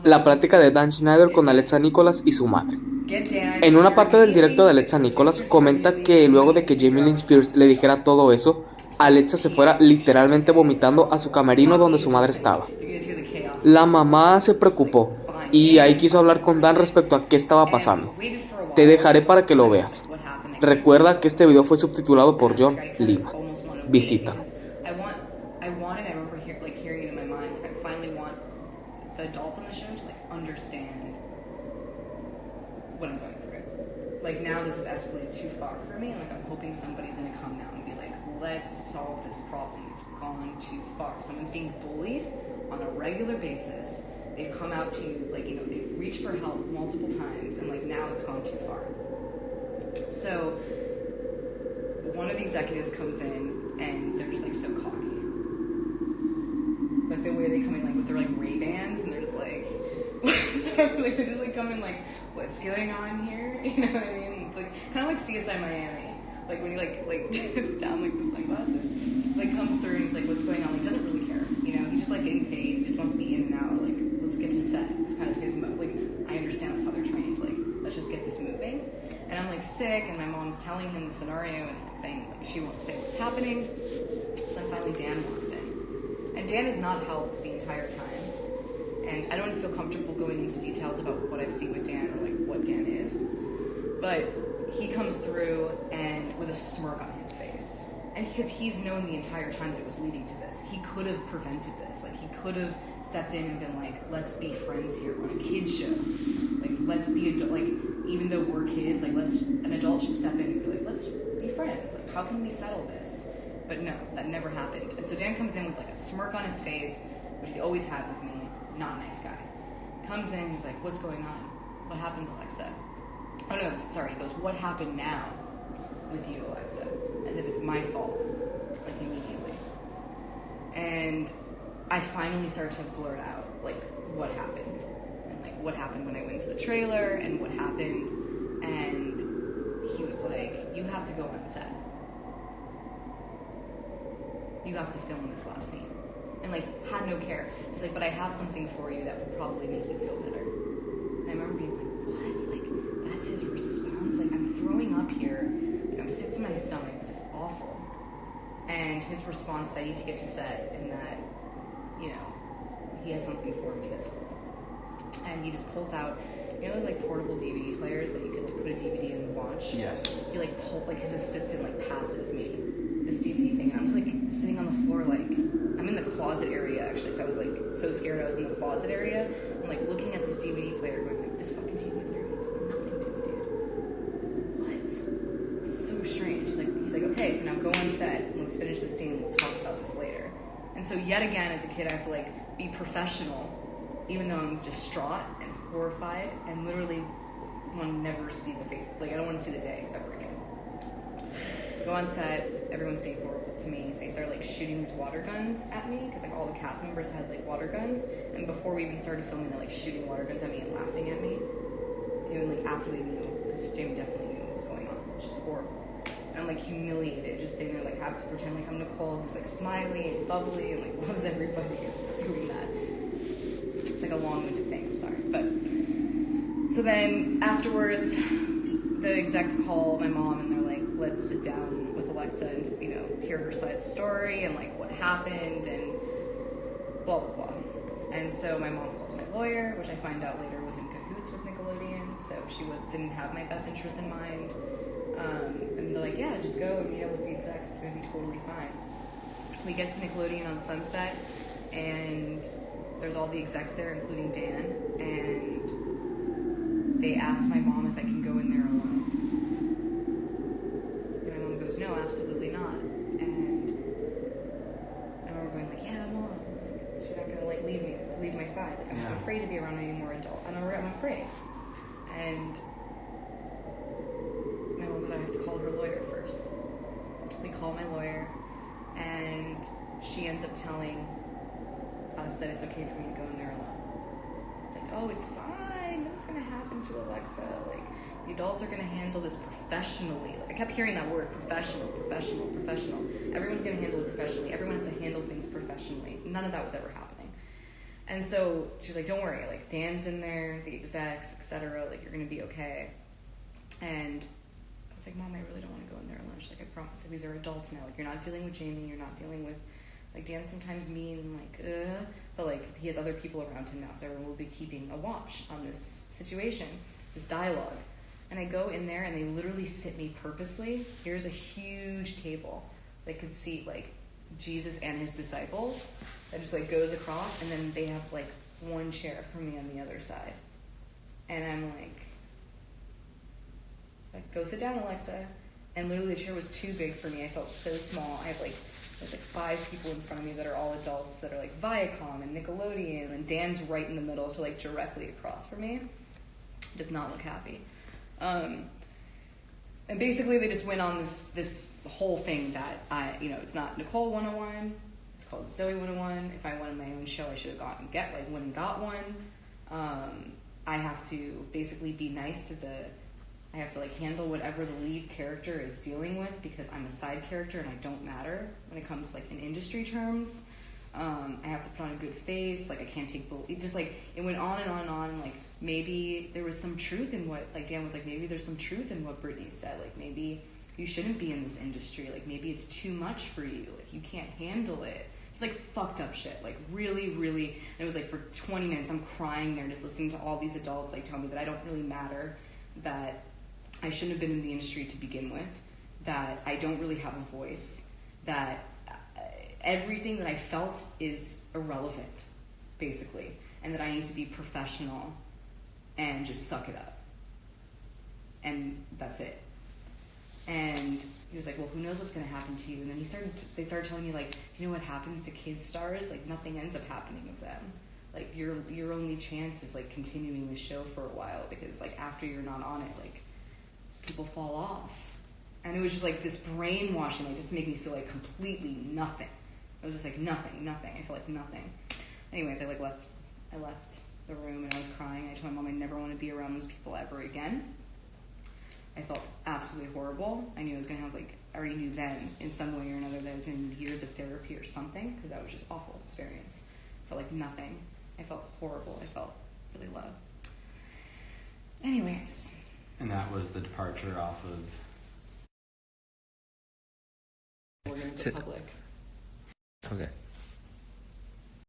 La plática de Dan Schneider con Alexa Nikolas y su madre. En una parte del directo de Alexa Nikolas comenta que luego de que Jamie Lynn Spears le dijera todo eso, Alexa se fuera literalmente vomitando a su camerino donde su madre estaba. La mamá se preocupó y ahí quiso hablar con Dan respecto a qué estaba pasando. Te dejaré para que lo veas. Recuerda que este video fue subtitulado por John Lima. Visita. Like now this has escalated too far for me, and like I'm hoping somebody's gonna come now and be like, let's solve this problem. It's gone too far. Someone's being bullied on a regular basis. They've come out to you, like, you know, they've reached for help multiple times, and like now it's gone too far. So one of the executives comes in and they're just like so cocky. Like the way they come in like with their like Ray-Bans and they're just like like they just like come in like, what's going on here? You know what I mean? It's like kind of like CSI Miami. Like when he like tips down like the sunglasses, like comes through and he's like, what's going on? Like doesn't really care. You know, he's just like getting paid. He just wants to be in and out. Like let's get to set. It's kind of his like I understand that's how they're trained. Like let's just get this moving. And I'm like sick, and my mom's telling him the scenario and like saying like she won't say what's happening. So then finally Dan walks in, and Dan has not helped the entire time. And I don't feel comfortable going into details about what I've seen with Dan or like what Dan is, but he comes through and with a smirk on his face, and because he's known the entire time that it was leading to this, he could have prevented this. Like he could have stepped in and been like, let's be friends here on a kid show, like let's be adult, like even though we're kids, like an adult should step in and be like, let's be friends, like how can we settle this? But no, that never happened. And so Dan comes in with like a smirk on his face, which he always had with me. Not a nice guy. Comes in, he's like, what's going on? What happened, Alexa? Oh no, sorry, he goes, what happened now with you, Alexa? As if it's my fault, like immediately. And I finally start to blurt out, like, what happened? And like, what happened when I went to the trailer, and what happened? And he was like, you have to go on set. You have to film this last scene. And like had no care. He's like, but I have something for you that will probably make you feel better. And I remember being like, what? Like that's his response. Like I'm throwing up here. Like I'm sick to my stomach. It's awful. And his response, I need to get to set, and that, you know, he has something for me that's cool. And he just pulls out, you know, those like portable DVD players that you could like put a DVD in and watch. Yes. He like like his assistant like passes me this DVD thing, and I'm just like sitting on the floor like. I'm in the closet area actually, because I was like so scared I was in the closet area. I'm like looking at this DVD player going like, this fucking DVD player means nothing to me, dude. What? So strange. He's like, okay, so now go on set and let's finish this scene and we'll talk about this later. And so yet again as a kid I have to like be professional, even though I'm distraught and horrified and literally want to never see the face, like I don't want to see the day ever again. Go on set, everyone's being horrible to me. They started like shooting these water guns at me because like all the cast members had like water guns, and before we even started filming they're like shooting water guns at me and laughing at me, even like after they knew, because Jamie definitely knew what was going on, which is horrible. And I'm like humiliated just sitting there like have to pretend like I'm Nicole who's like smiley and bubbly and like loves everybody doing that. It's like a long-winded thing, I'm sorry. But so then afterwards the execs call my mom and they're like, let's sit down with Alexa and, you know, hear her side of the story and like what happened and blah blah blah. And so my mom calls my lawyer, which I find out later was in cahoots with Nickelodeon, so she didn't have my best interest in mind. And they're like, yeah, just go and meet up with the execs, it's gonna be totally fine. We get to Nickelodeon on Sunset and there's all the execs there, including Dan, and they asked my mom if I can go in there alone. Goes, no, absolutely not. And I remember going like, yeah, Mom, she's not gonna like leave my side. Like I'm afraid to be around any more adult. And I'm afraid. And my mom goes, I have to call her lawyer first. We call my lawyer, and she ends up telling us that it's okay for me to go in there alone. Like, oh, it's fine. Nothing's gonna happen to Alexa. Like. The adults are going to handle this professionally. Like, I kept hearing that word, professional. Everyone's going to handle it professionally. Everyone has to handle things professionally. None of that was ever happening. And so she's like, don't worry, like Dan's in there, the execs, etc. Like you're gonna be okay. And I was like, Mom, I really don't want to go in there at lunch. Like I promise, like, these are adults now. Like you're not dealing with Jamie, you're not dealing with, like Dan's sometimes mean and like, but like he has other people around him now, so everyone will be keeping a watch on this situation, this dialogue. And I go in there and they literally sit me purposely. Here's a huge table that could seat like Jesus and his disciples. That just like goes across, and then they have like one chair for me on the other side. And I'm like, go sit down, Alexa. And literally the chair was too big for me. I felt so small. I have like, there's like 5 people in front of me that are all adults that are like Viacom and Nickelodeon, and Dan's right in the middle, so like directly across from me. Does not look happy. And basically they just went on this whole thing that it's not Nicole 101, it's called Zoe 101. If I wanted my own show, I should have went and got one. I have to basically be nice to I have to like handle whatever the lead character is dealing with, because I'm a side character and I don't matter when it comes like in industry terms. I have to put on a good face, like I can't take it just like it went on and on and on. Like maybe there was some truth in what, like Dan was like, maybe there's some truth in what Brittany said, like maybe you shouldn't be in this industry, like maybe it's too much for you, like you can't handle it. It's like fucked up shit, like really, really. And it was like for 20 minutes I'm crying there just listening to all these adults like tell me that I don't really matter, that I shouldn't have been in the industry to begin with, that I don't really have a voice, that everything that I felt is irrelevant, basically, and that I need to be professional and just suck it up. And that's it. And he was like, well, who knows what's going to happen to you? And then they started telling me, like, you know what happens to kids stars? Like, nothing ends up happening with them. Like, your only chance is, like, continuing the show for a while, because, like, after you're not on it, like, people fall off. And it was just, like, this brainwashing, like, just to make me feel like completely nothing. It was just like nothing. I felt like nothing. Anyways, I left the room and I was crying. I told my mom I never want to be around those people ever again. I felt absolutely horrible. I knew I was going to have I already knew then in some way or another that I was going to need years of therapy or something, because that was just awful experience. I felt like nothing. I felt horrible. I felt really low. Anyways. And that was the departure off of... We're going to the public. Okay.